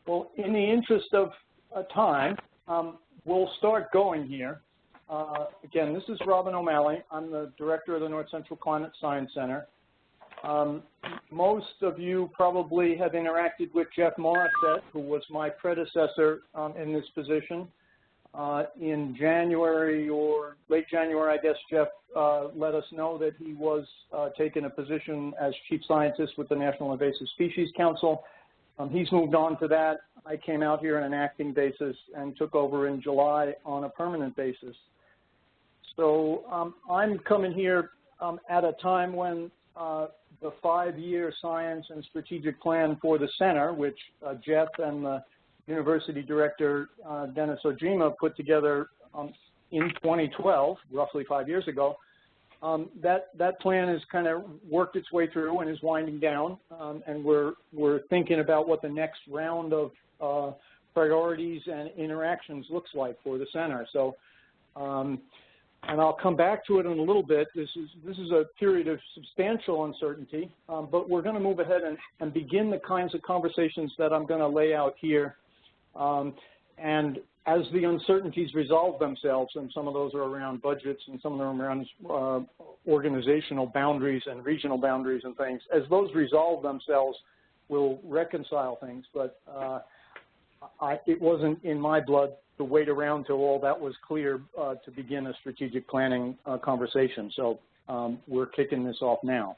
Well, in the interest of time, we'll start going here. Again, this is Robin O'Malley. I'm the director of the North Central Climate Science Center. Most of you probably have interacted with Jeff Morissette, who was my predecessor in this position. In January or late January, I guess, Jeff let us know that he was taking a position as chief scientist with the National Invasive Species Council. He's moved on to that. I came out here on an acting basis and took over in July on a permanent basis. So I'm coming here at a time when the 5-year science and strategic plan for the center, which Jeff and the university director, Dennis Ojima, put together in 2012, roughly 5 years ago. That plan has kind of worked its way through and is winding down, and we're thinking about what the next round of priorities and interactions looks like for the center. So, and I'll come back to it in a little bit. This is a period of substantial uncertainty, but we're going to move ahead and begin the kinds of conversations that I'm going to lay out here. And as the uncertainties resolve themselves, and some of those are around budgets and some of them are around organizational boundaries and regional boundaries and things, as those resolve themselves, we'll reconcile things. But it wasn't in my blood to wait around till all that was clear to begin a strategic planning conversation. So we're kicking this off now.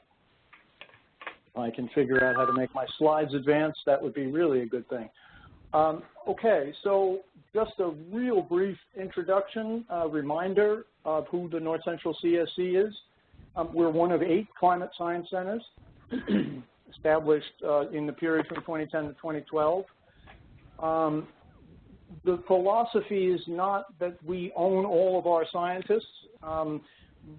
If I can figure out how to make my slides advance, that would be really a good thing. Okay, so just a real brief introduction, reminder of who the North Central CSC is. We're one of 8 climate science centers established in the period from 2010 to 2012. The philosophy is not that we own all of our scientists,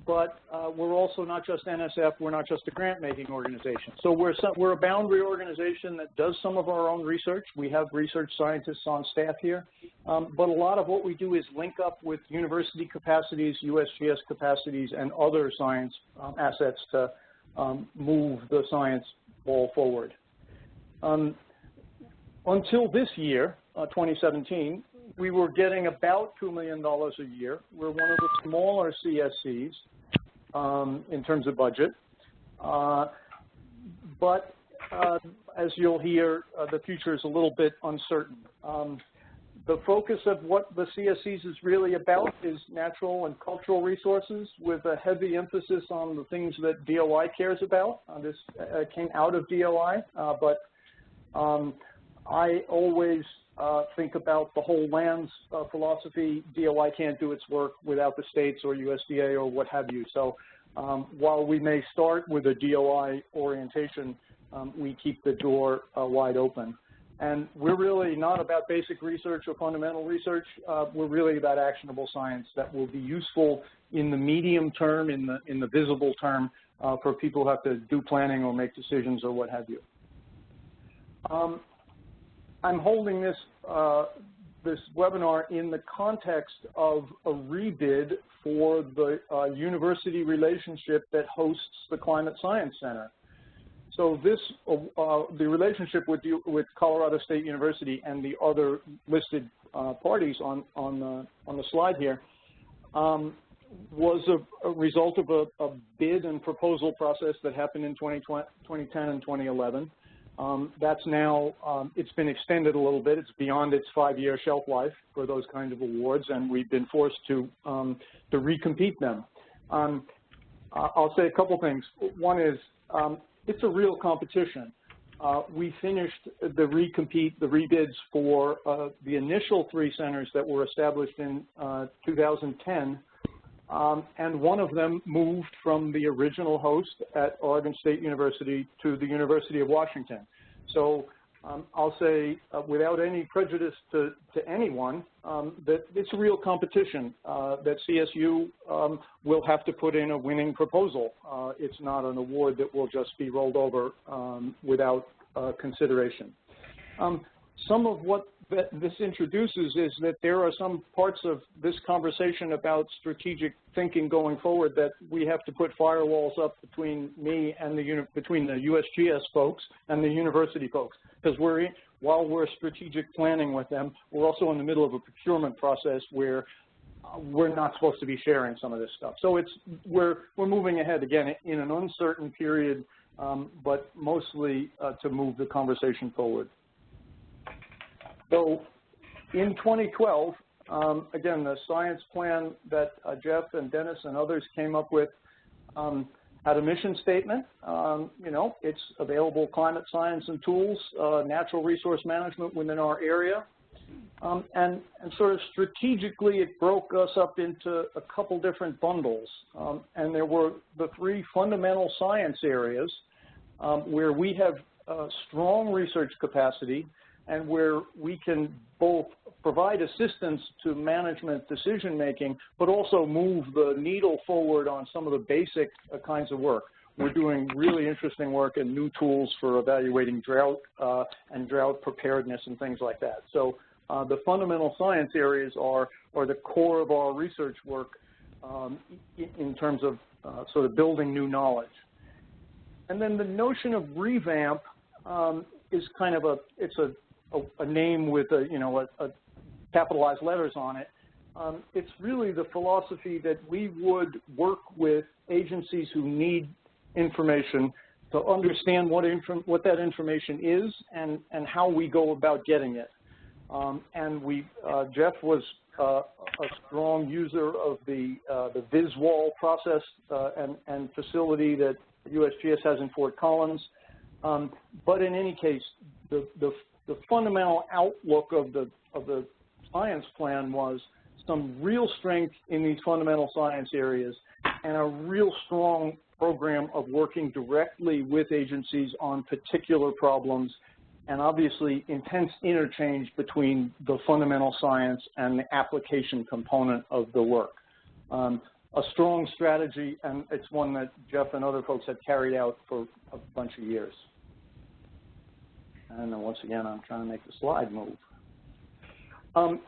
but we're also not just NSF, we're not just a grant-making organization. So we're a boundary organization that does some of our own research. We have research scientists on staff here, but a lot of what we do is link up with university capacities, USGS capacities, and other science assets to move the science ball forward. Until this year, 2017, we were getting about $2 million a year. We're one of the smaller CSCs in terms of budget. But as you'll hear, the future is a little bit uncertain. The focus of what the CSCs is really about is natural and cultural resources, with a heavy emphasis on the things that DOI cares about. This came out of DOI, but I always think about the whole lands philosophy. DOI can't do its work without the states or USDA or what have you. So while we may start with a DOI orientation, we keep the door wide open. And we're really not about basic research or fundamental research. We're really about actionable science that will be useful in the medium term, in the visible term, for people who have to do planning or make decisions or what have you. I'm holding this webinar in the context of a rebid for the university relationship that hosts the Climate Science Center. So this, the relationship with Colorado State University and the other listed parties on the slide here was a result of a bid and proposal process that happened in 2010 and 2011. That's now, it's been extended a little bit. It's beyond its 5-year shelf life for those kinds of awards, and we've been forced to recompete them. I'll say a couple things. One is, it's a real competition. We finished the rebids for the initial 3 centers that were established in 2010, and one of them moved from the original host at Oregon State University to the University of Washington. So I'll say, without any prejudice to anyone, that it's a real competition, that CSU will have to put in a winning proposal. It's not an award that will just be rolled over without consideration. Some of what this introduces is that there are some parts of this conversation about strategic thinking going forward that we have to put firewalls up between me and between the USGS folks and the university folks, because we're while we're strategic planning with them, we're also in the middle of a procurement process where we're not supposed to be sharing some of this stuff. So we're moving ahead, again, in an uncertain period, but mostly to move the conversation forward. So in 2012, again, the science plan that Jeff and Dennis and others came up with had a mission statement. You know, it's available climate science and tools, natural resource management within our area. And sort of strategically, it broke us up into a couple different bundles. And there were the 3 fundamental science areas where we have strong research capacity and where we can both provide assistance to management decision-making, but also move the needle forward on some of the basic kinds of work. We're doing really interesting work and new tools for evaluating drought and drought preparedness and things like that. So the fundamental science areas are the core of our research work in terms of sort of building new knowledge. And then the notion of revamp is kind of a name with a capitalized letters on it. It's really the philosophy that we would work with agencies who need information to understand what that information is and how we go about getting it. And Jeff was a strong user of the VisWall process and facility that USGS has in Fort Collins. But in any case, the fundamental outlook of the science plan was some real strength in these fundamental science areas and a real strong program of working directly with agencies on particular problems, and obviously intense interchange between the fundamental science and the application component of the work. A strong strategy, and it's one that Jeff and other folks have carried out for a bunch of years. And then once again, I'm trying to make the slide move.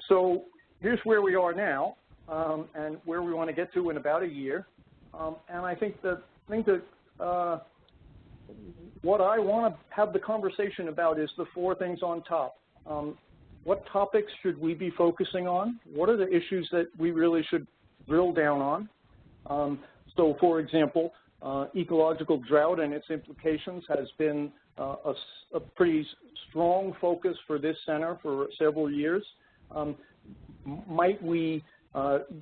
So here's where we are now, and where we want to get to in about a year. And I think that what I want to have the conversation about is the 4 things on top. What topics should we be focusing on? What are the issues that we really should drill down on? So, for example, ecological drought and its implications has been a pretty strong focus for this center for several years. Might we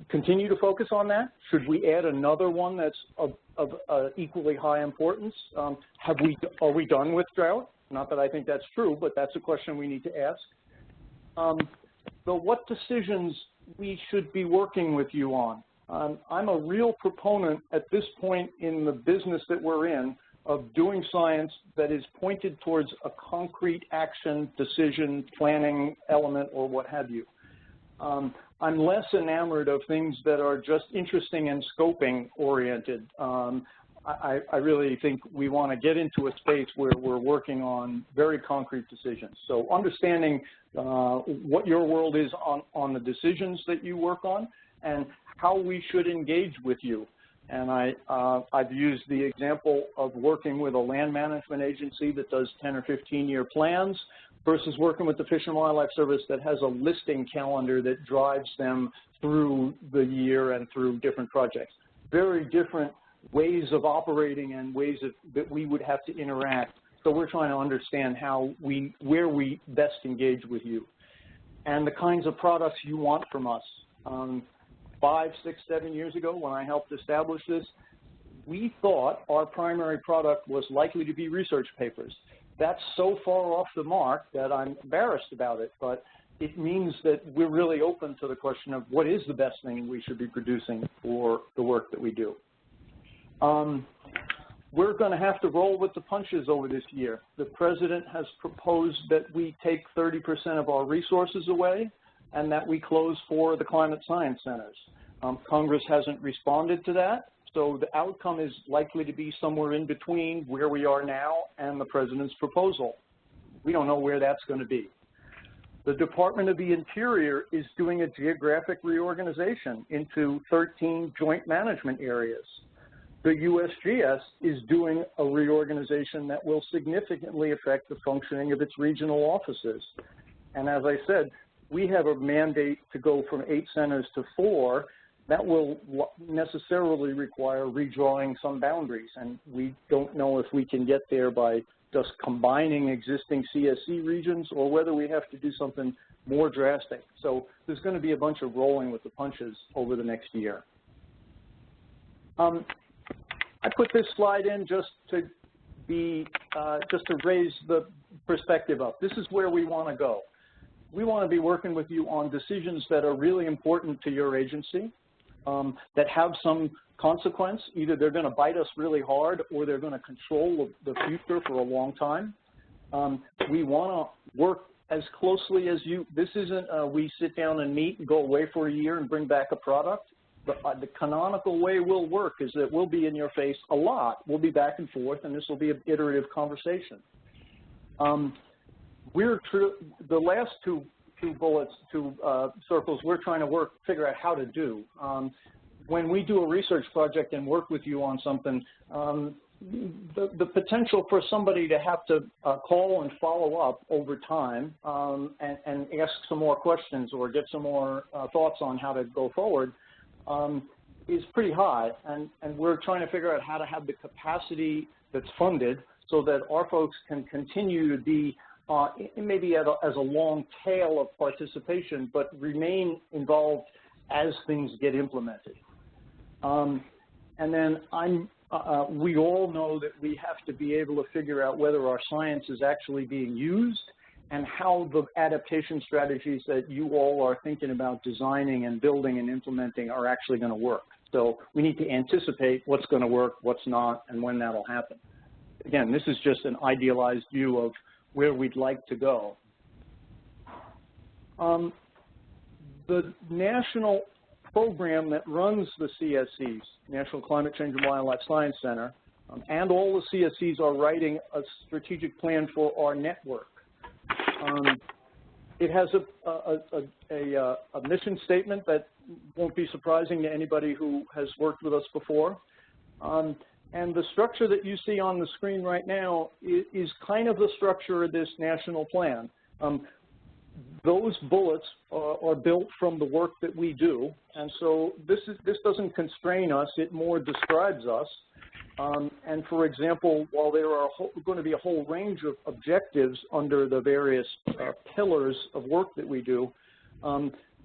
continue to focus on that? Should we add another one that's of equally high importance? Are we done with drought? Not that I think that's true, but that's a question we need to ask. So what decisions we should be working with you on? I'm a real proponent at this point in the business that we're in of doing science that is pointed towards a concrete action, decision, planning element, or what have you. I'm less enamored of things that are just interesting and scoping oriented. I really think we want to get into a space where we're working on very concrete decisions. So understanding what your world is on the decisions that you work on and how we should engage with you. And I've used the example of working with a land management agency that does 10 or 15-year plans versus working with the Fish and Wildlife Service that has a listing calendar that drives them through the year and through different projects. Very different ways of operating and ways that we would have to interact. So we're trying to understand where we best engage with you and the kinds of products you want from us. 5, 6, 7 years ago when I helped establish this, we thought our primary product was likely to be research papers. That's so far off the mark that I'm embarrassed about it, but it means that we're really open to the question of what is the best thing we should be producing for the work that we do. We're going to have to roll with the punches over this year. The President has proposed that we take 30% of our resources away and that we close 4 of the climate science centers. Congress hasn't responded to that, so the outcome is likely to be somewhere in between where we are now and the President's proposal. We don't know where that's going to be. The Department of the Interior is doing a geographic reorganization into 13 joint management areas. the USGS is doing a reorganization that will significantly affect the functioning of its regional offices. And as I said, we have a mandate to go from 8 centers to 4. That will necessarily require redrawing some boundaries, and we don't know if we can get there by just combining existing CSC regions or whether we have to do something more drastic. So there's going to be a bunch of rolling with the punches over the next year. I put this slide in just to raise the perspective up. This is where we want to go. We want to be working with you on decisions that are really important to your agency, that have some consequence. Either they're going to bite us really hard or they're going to control the future for a long time. We want to work as closely as you. This isn't we sit down and meet and go away for a year and bring back a product. The canonical way we'll work is that we'll be in your face a lot. We'll be back and forth, and this will be an iterative conversation. The last two circles we're trying to figure out how to do. When we do a research project and work with you on something, the potential for somebody to have to call and follow up over time and ask some more questions or get some more thoughts on how to go forward is pretty high, and we're trying to figure out how to have the capacity that's funded so that our folks can continue to be maybe as a long tail of participation, but remain involved as things get implemented. And then we all know that we have to be able to figure out whether our science is actually being used and how the adaptation strategies that you all are thinking about designing and building and implementing are actually going to work. So we need to anticipate what's going to work, what's not, and when that'll happen. Again, this is just an idealized view of where we'd like to go. The national program that runs the CSCs, National Climate Change and Wildlife Science Center, and all the CSCs are writing a strategic plan for our network. It has a mission statement that won't be surprising to anybody who has worked with us before. And the structure that you see on the screen right now is kind of the structure of this national plan. Those bullets are built from the work that we do, and so this doesn't constrain us, it more describes us. And for example, while there are going to be a whole range of objectives under the various pillars of work that we do,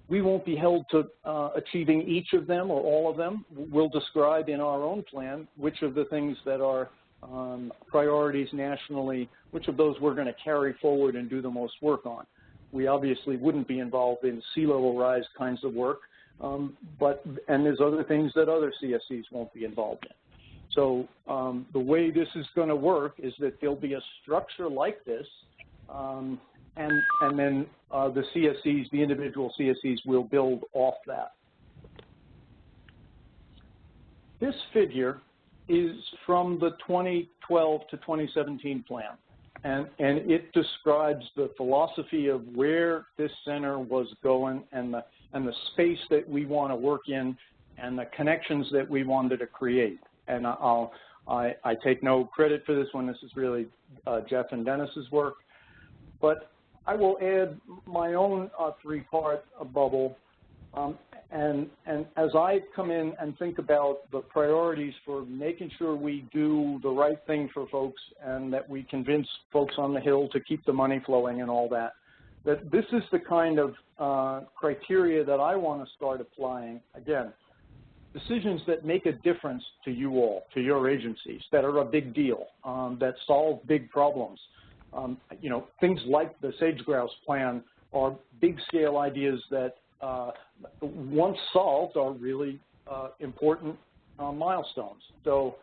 we won't be held to achieving each of them or all of them. We'll describe in our own plan which of the things that are priorities nationally, which of those we're going to carry forward and do the most work on. We obviously wouldn't be involved in sea level rise kinds of work, and there's other things that other CSCs won't be involved in. So the way this is going to work is that there'll be a structure like this, and then the CSCs, the individual CSCs, will build off that. This figure is from the 2012 to 2017 plan, and it describes the philosophy of where this center was going and the space that we want to work in and the connections that we wanted to create. And I take no credit for this one. This is really Jeff and Dennis's work. But I will add my own three-part bubble. And as I come in and think about the priorities for making sure we do the right thing for folks and that we convince folks on the Hill to keep the money flowing and all that, that this is the kind of criteria that I want to start applying. Again, decisions that make a difference to you all, to your agencies, that are a big deal, that solve big problems. You know, things like the sage grouse plan are big-scale ideas that, once solved, are really important milestones. So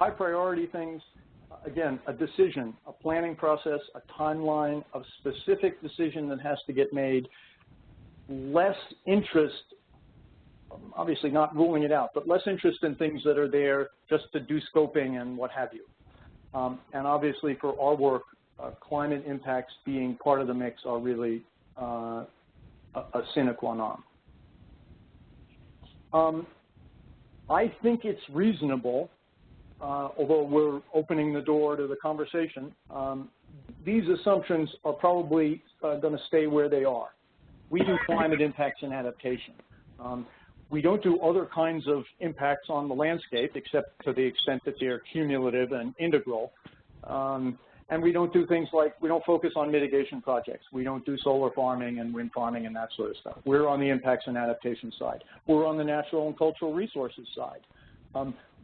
high-priority things, again, a decision, a planning process, a timeline, a specific decision that has to get made, less interest, obviously not ruling it out, but less interest in things that are there just to do scoping and what have you. And obviously for our work, climate impacts being part of the mix are really a sine qua non. I think it's reasonable although we're opening the door to the conversation, these assumptions are probably going to stay where they are. We do climate impacts and adaptation. We don't do other kinds of impacts on the landscape, except to the extent that they're cumulative and integral. And we don't do things like, we don't focus on mitigation projects. We don't do solar farming and wind farming and that sort of stuff. We're on the impacts and adaptation side. We're on the natural and cultural resources side.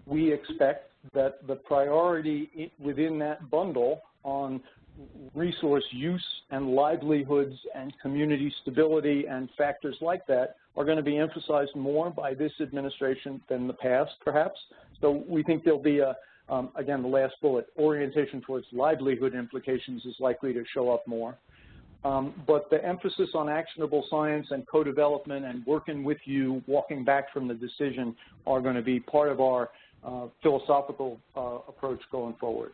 We expect that the priority within that bundle on resource use and livelihoods and community stability and factors like that are going to be emphasized more by this administration than the past, perhaps. So we think there'll be a, again, the last bullet, orientation towards livelihood implications is likely to show up more. But the emphasis on actionable science and co-development and working with you, walking back from the decision, are going to be part of our philosophical approach going forward.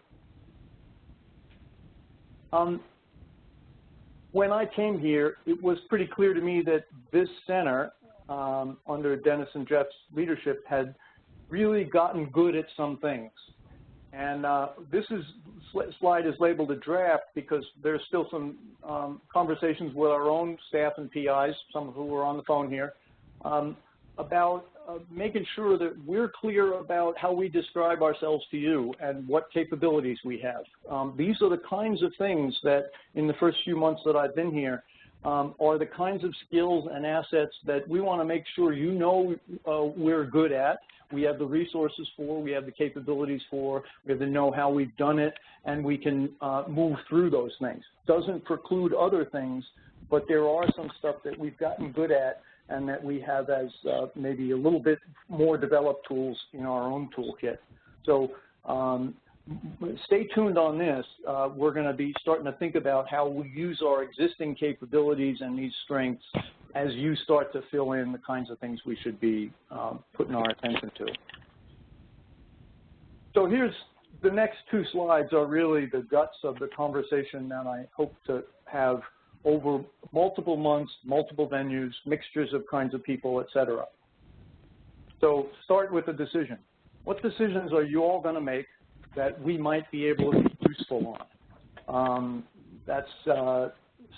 When I came here, it was pretty clear to me that this center, under Dennis and Jeff's leadership, had really gotten good at some things. And this slide is labeled a draft because there's still some conversations with our own staff and PIs, some of who are on the phone here, about making sure that we're clear about how we describe ourselves to you and what capabilities we have. These are the kinds of things that in the first few months that I've been here are the kinds of skills and assets that we want to make sure you know we're good at. We have the resources for, we have the capabilities for, we have the know-how, we've done it, and we can move through those things. Doesn't preclude other things, but there are some stuff that we've gotten good at and that we have as maybe a little bit more developed tools in our own toolkit. So stay tuned on this. We're going to be starting to think about how we use our existing capabilities and these strengths as you start to fill in the kinds of things we should be putting our attention to. So here's the next two slides are really the guts of the conversation that I hope to have over multiple months, multiple venues, mixtures of kinds of people, et cetera. So start with a decision. What decisions are you all going to make that we might be able to be useful on? That's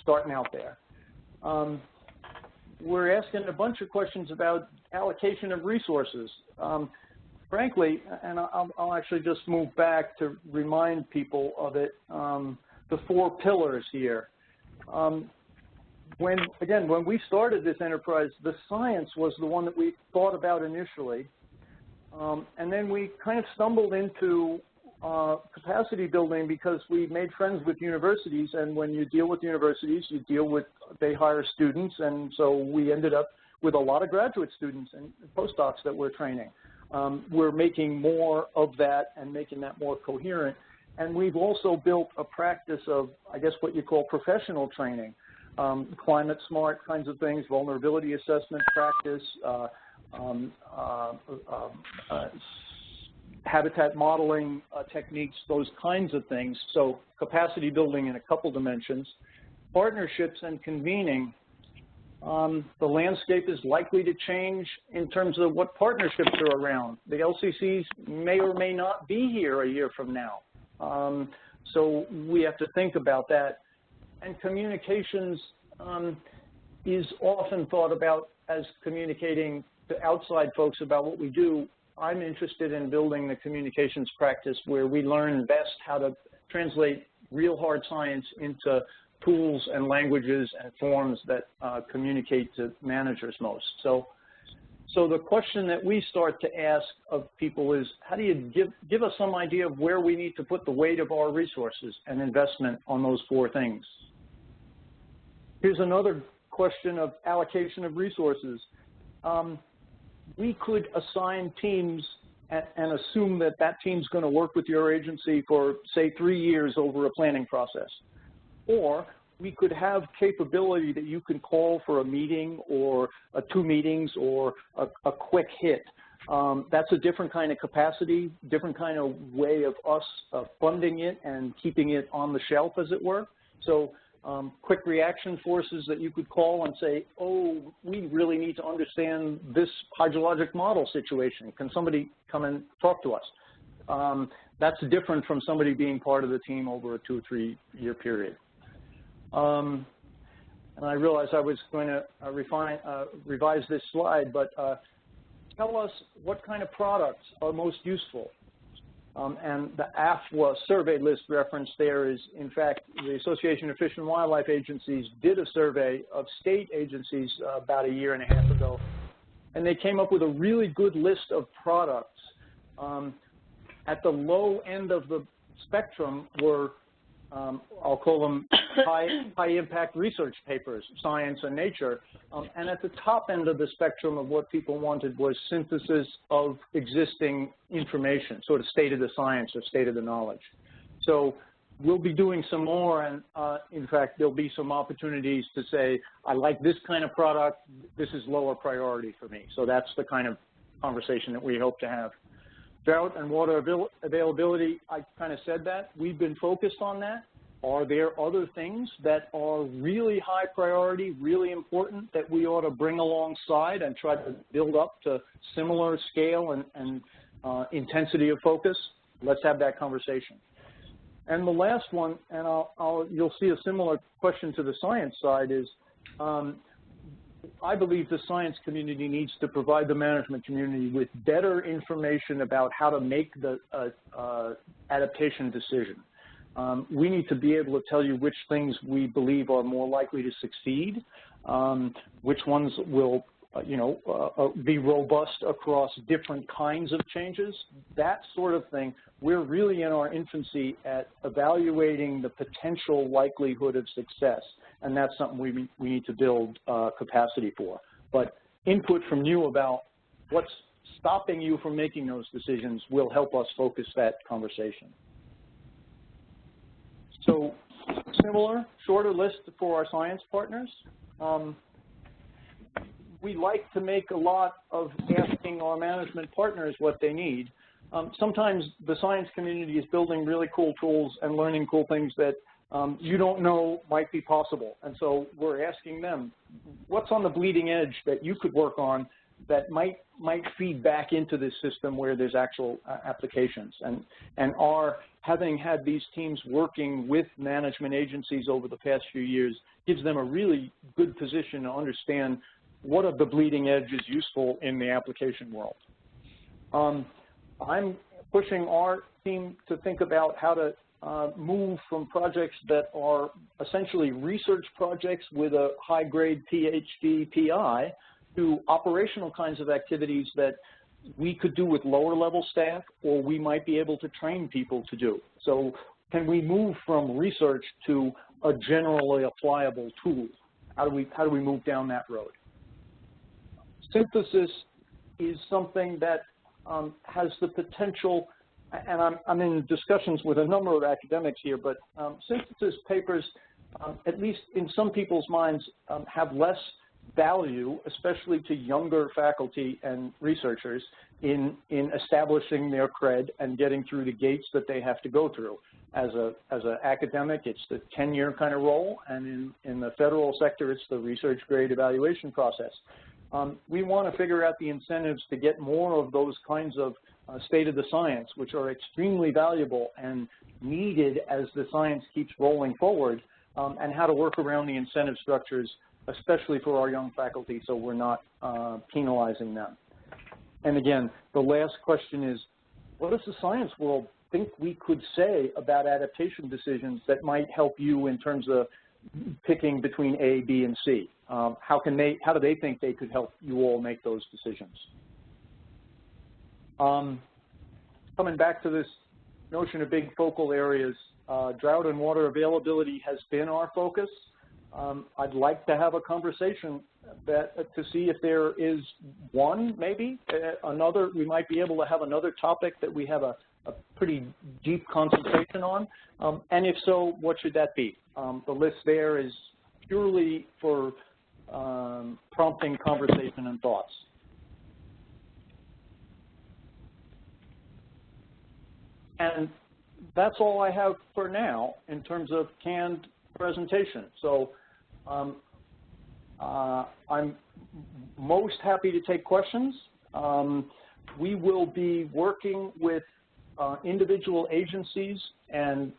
starting out there. We're asking a bunch of questions about allocation of resources. Frankly, and I'll actually just move back to remind people of it, the 4 pillars here. When we started this enterprise, the science was the one that we thought about initially, and then we kind of stumbled into capacity building because we made friends with universities, and when you deal with universities, you deal with, they hire students, and so we ended up with a lot of graduate students and postdocs that we're training. We're making more of that and making that more coherent. And we've also built a practice of, I guess, what you call professional training, climate smart kinds of things, vulnerability assessment practice, habitat modeling techniques, those kinds of things. So capacity building in a couple dimensions. Partnerships and convening. The landscape is likely to change in terms of what partnerships are around. The LCCs may or may not be here a year from now. So we have to think about that. And communications is often thought about as communicating to outside folks about what we do. I'm interested in building the communications practice where we learn best how to translate real hard science into tools and languages and forms that communicate to managers most. So the question that we start to ask of people is, how do you give us some idea of where we need to put the weight of our resources and investment on those 4 things? Here's another question of allocation of resources. We could assign teams and assume that that team's going to work with your agency for, say, 3 years over a planning process. Or we could have capability that you can call for a meeting or 2 meetings or a quick hit. That's a different kind of capacity, different kind of way of us funding it and keeping it on the shelf, as it were. So quick reaction forces that you could call and say, oh, we really need to understand this hydrologic model situation. Can somebody come and talk to us? That's different from somebody being part of the team over a 2 or 3 year period. And I realized I was going to revise this slide, but tell us what kind of products are most useful. And the AFWA survey list reference there is, in fact, the Association of Fish and Wildlife Agencies did a survey of state agencies about 1.5 years ago, and they came up with a really good list of products. At the low end of the spectrum were, I'll call them high-impact research papers, science and nature. And at the top end of the spectrum of what people wanted was synthesis of existing information, sort of state of the science or state of the knowledge. So we'll be doing some more, and in fact, there'll be some opportunities to say, I like this kind of product, this is lower priority for me. So that's the kind of conversation that we hope to have. Drought and water availability, I kind of said that. We've been focused on that. Are there other things that are really high priority, really important that we ought to bring alongside and try to build up to similar scale and intensity of focus? Let's have that conversation. And the last one, and you'll see a similar question to the science side, is I believe the science community needs to provide the management community with better information about how to make the adaptation decision. We need to be able to tell you which things we believe are more likely to succeed, which ones will be robust across different kinds of changes, that sort of thing. We're really in our infancy at evaluating the potential likelihood of success, and that's something we need to build capacity for. But input from you about what's stopping you from making those decisions will help us focus that conversation. So similar, shorter list for our science partners. We like to make a lot of asking our management partners what they need. Sometimes the science community is building really cool tools and learning cool things that you don't know might be possible. And so we're asking them, what's on the bleeding edge that you could work on that might feed back into this system where there's actual applications? And having had these teams working with management agencies over the past few years gives them a really good position to understand what of the bleeding edge is useful in the application world. I'm pushing our team to think about how to move from projects that are essentially research projects with a high-grade PhD, PI, to operational kinds of activities that we could do with lower-level staff, or we might be able to train people to do. So can we move from research to a generally applicable tool? How do we move down that road? Synthesis is something that has the potential, and I'm in discussions with a number of academics here, but synthesis papers, at least in some people's minds, have less value, especially to younger faculty and researchers, in establishing their cred and getting through the gates that they have to go through. As an academic, it's the tenure kind of role, and in the federal sector, it's the research grade evaluation process. We want to figure out the incentives to get more of those kinds of state of the science, which are extremely valuable and needed as the science keeps rolling forward, and how to work around the incentive structures, especially for our young faculty, so we're not penalizing them. And again, the last question is, what does the science world think we could say about adaptation decisions that might help you in terms of picking between A, B, and C? How do they think they could help you all make those decisions? Coming back to this notion of big focal areas, drought and water availability has been our focus. I'd like to have a conversation to see if there is one, maybe, another. We might be able to have another topic that we have a pretty deep concentration on. And if so, what should that be? The list there is purely for prompting conversation and thoughts. And that's all I have for now in terms of canned presentation. So I'm most happy to take questions. We will be working with individual agencies and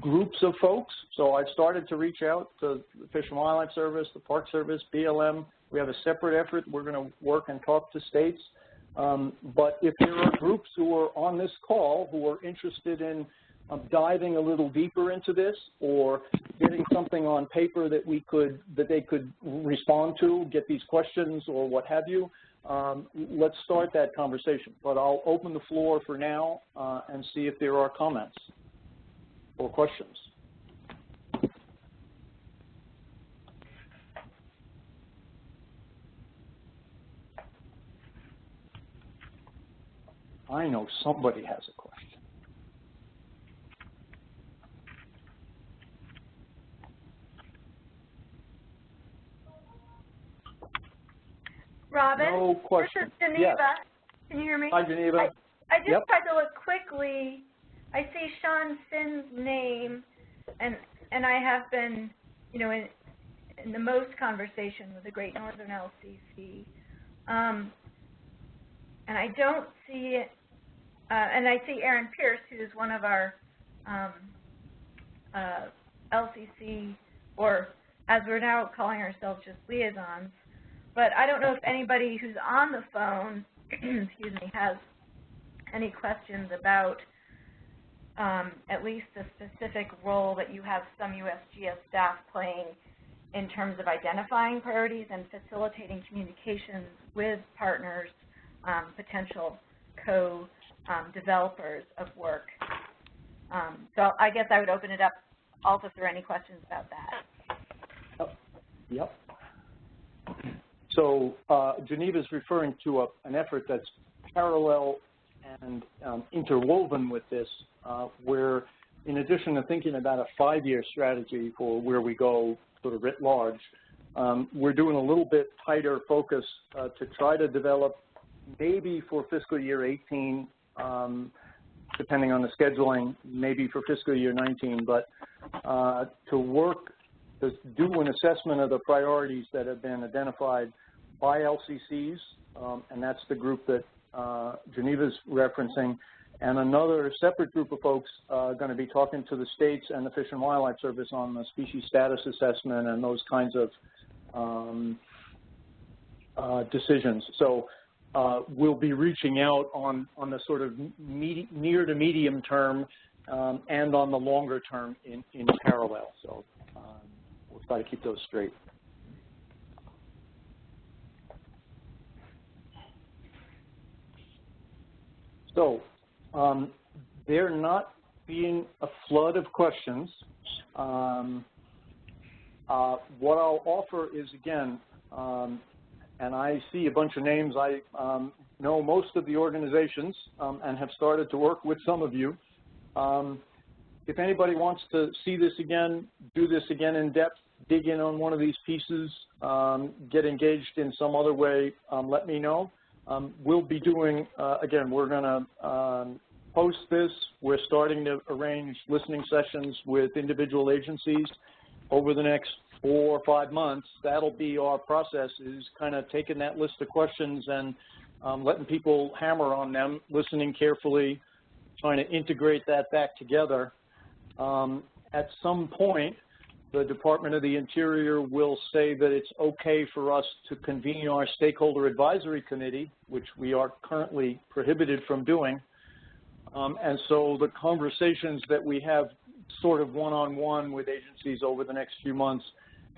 groups of folks. So I've started to reach out to the Fish and Wildlife Service, the Park Service, BLM. We have a separate effort. We're going to work and talk to states. But if there are groups who are on this call who are interested in diving a little deeper into this, or getting something on paper that they could respond to, get these questions or what have you, let's start that conversation. But I'll open the floor for now and see if there are comments or questions. I know somebody has a question. Robin, no question. This is Geneva. Yes. Can you hear me? Hi, Geneva. I just Yep. tried to look quickly. I see Sean Sinn's name, and I have been, you know, in the most conversation with the Great Northern LCC. And I don't see it, and I see Aaron Pierce, who's one of our LCC, or as we're now calling ourselves, just liaisons. But I don't know if anybody who's on the phone, excuse me, has any questions about at least the specific role that you have some USGS staff playing in terms of identifying priorities and facilitating communications with partners, potential co-developers of work. So I guess I would open it up also if there are any questions about that. Yep. So Geneva is referring to an effort that's parallel and interwoven with this, where in addition to thinking about a 5-year strategy for where we go sort of writ large, we're doing a little bit tighter focus to try to develop maybe for fiscal year 18, depending on the scheduling, maybe for fiscal year 19, but to do an assessment of the priorities that have been identified by LCCs, and that's the group that Geneva's referencing, and another separate group of folks going to be talking to the states and the Fish and Wildlife Service on the species status assessment and those kinds of decisions. So we'll be reaching out on the sort of near to medium term and on the longer term in parallel. So we'll try to keep those straight. So there not being a flood of questions, what I'll offer is, again, and I see a bunch of names. I know most of the organizations and have started to work with some of you. If anybody wants to see this again, do this again in depth, dig in on one of these pieces, get engaged in some other way, let me know. We'll be doing, again, we're going to post this. We're starting to arrange listening sessions with individual agencies over the next 4 or 5 months. That'll be our process, is kind of taking that list of questions and letting people hammer on them, listening carefully, trying to integrate that back together. At some point, the Department of the Interior will say that it's okay for us to convene our Stakeholder Advisory Committee, which we are currently prohibited from doing. And so the conversations that we have sort of one-on-one with agencies over the next few months,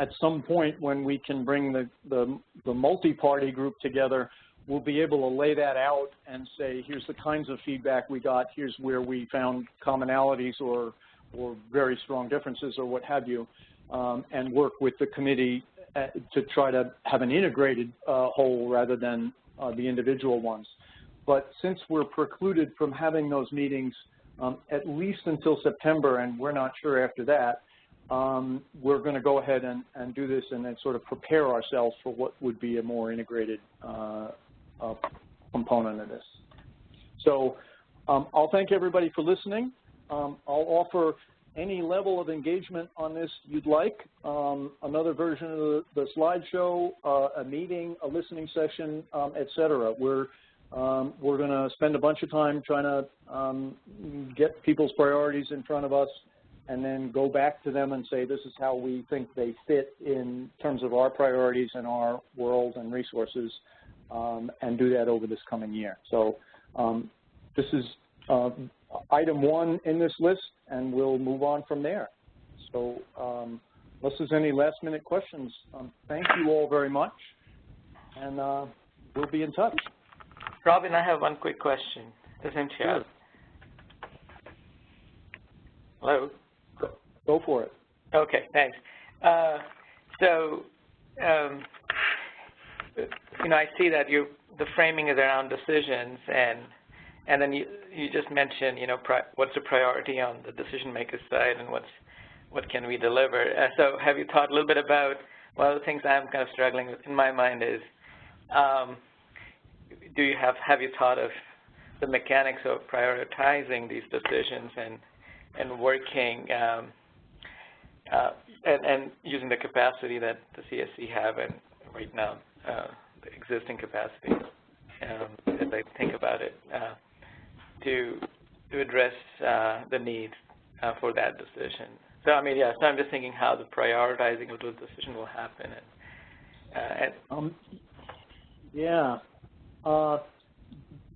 at some point when we can bring the multi-party group together, we'll be able to lay that out and say, here's the kinds of feedback we got, here's where we found commonalities or very strong differences or what have you, and work with the committee to try to have an integrated whole rather than the individual ones. But since we're precluded from having those meetings at least until September, and we're not sure after that, we're going to go ahead and do this and then sort of prepare ourselves for what would be a more integrated component of this. So I'll thank everybody for listening. I'll offer any level of engagement on this you'd like, another version of the slideshow, a meeting, a listening session, et cetera. We're We're going to spend a bunch of time trying to get people's priorities in front of us and then go back to them and say, this is how we think they fit in terms of our priorities and our world and resources, and do that over this coming year. So this is item 1 in this list, and we'll move on from there. So unless there's any last-minute questions, thank you all very much, and we'll be in touch. Robin, I have one quick question. Sure. Hello? Go for it. Okay, thanks. So, I see that the framing is around decisions, and then you just mentioned, what's the priority on the decision maker side, and what can we deliver? So, have you thought a little bit about one of the things I'm kind of struggling with in my mind is, have you thought of the mechanics of prioritizing these decisions and working and using the capacity that the CSC have and right now, the existing capacity, as I think about it, to address the need for that decision. So I mean, yeah. So I'm just thinking how the prioritizing of those decisions will happen. Yeah,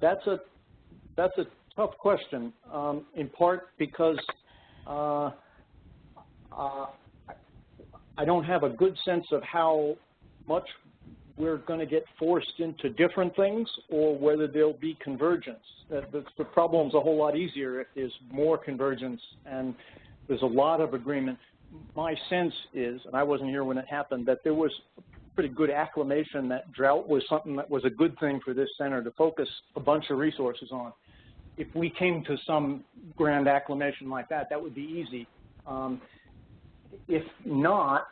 that's a tough question. In part because I don't have a good sense of how much we're going to get forced into different things or whether there'll be convergence. The problem's a whole lot easier if there's more convergence and there's a lot of agreement. My sense is, and I wasn't here when it happened, that there was pretty good acclamation that drought was something that was a good thing for this center to focus a bunch of resources on. If we came to some grand acclamation like that, that would be easy. If not,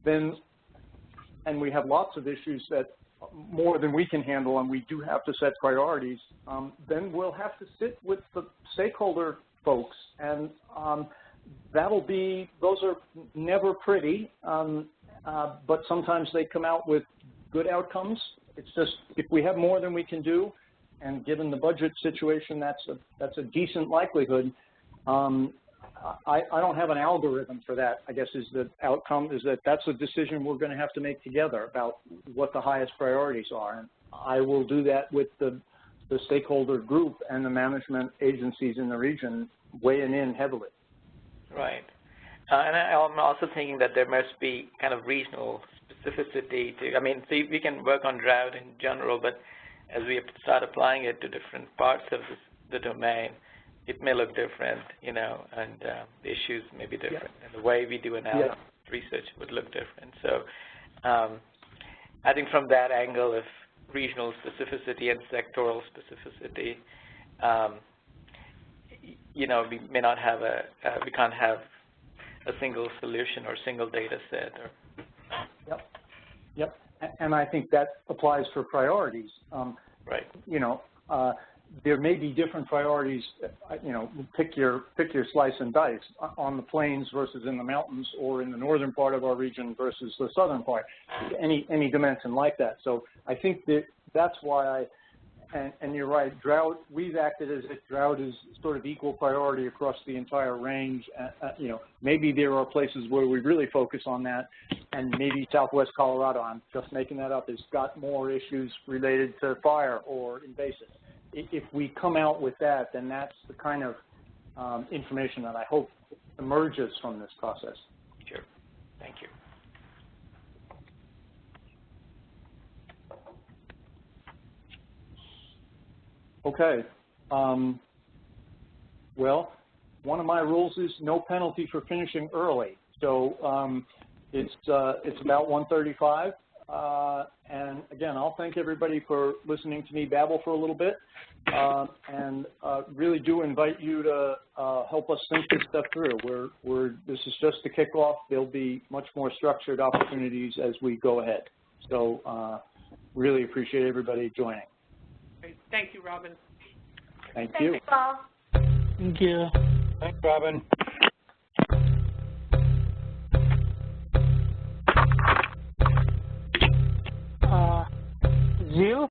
then, and we have lots of issues that more than we can handle, and we do have to set priorities, then we'll have to sit with the stakeholder folks, and those are never pretty, but sometimes they come out with good outcomes. It's just, if we have more than we can do, and given the budget situation, that's a decent likelihood. I don't have an algorithm for that, I guess, is the outcome, is that's a decision we're going to have to make together about what the highest priorities are. And I will do that with the stakeholder group and the management agencies in the region weighing in heavily. Right. And I'm also thinking that there must be kind of regional specificity to, I mean, so we can work on drought in general, but as we start applying it to different parts of the domain, it may look different, and the issues may be different, and the way we do analysis research would look different. So I think from that angle of regional specificity and sectoral specificity, we may not have we can't have a single solution or single data set. Yep. And I think that applies for priorities. Right. There may be different priorities, pick your slice and dice on the plains versus in the mountains, or in the northern part of our region versus the southern part, any dimension like that. So I think that's why and you're right, drought, we've acted as if drought is sort of equal priority across the entire range. Maybe there are places where we really focus on that, and maybe Southwest Colorado, I'm just making that up, has got more issues related to fire or invasive. If we come out with that, then that's the kind of information that I hope emerges from this process. Sure. Thank you. Okay. Well, one of my rules is no penalty for finishing early. So it's about 1:35. And again, I'll thank everybody for listening to me babble for a little bit, and really do invite you to help us think this stuff through. This is just the kickoff. There'll be much more structured opportunities as we go ahead. So really appreciate everybody joining. Great. Thank you, Robin. Thank you. Thanks, Paul. Thank you. Thanks, Robin.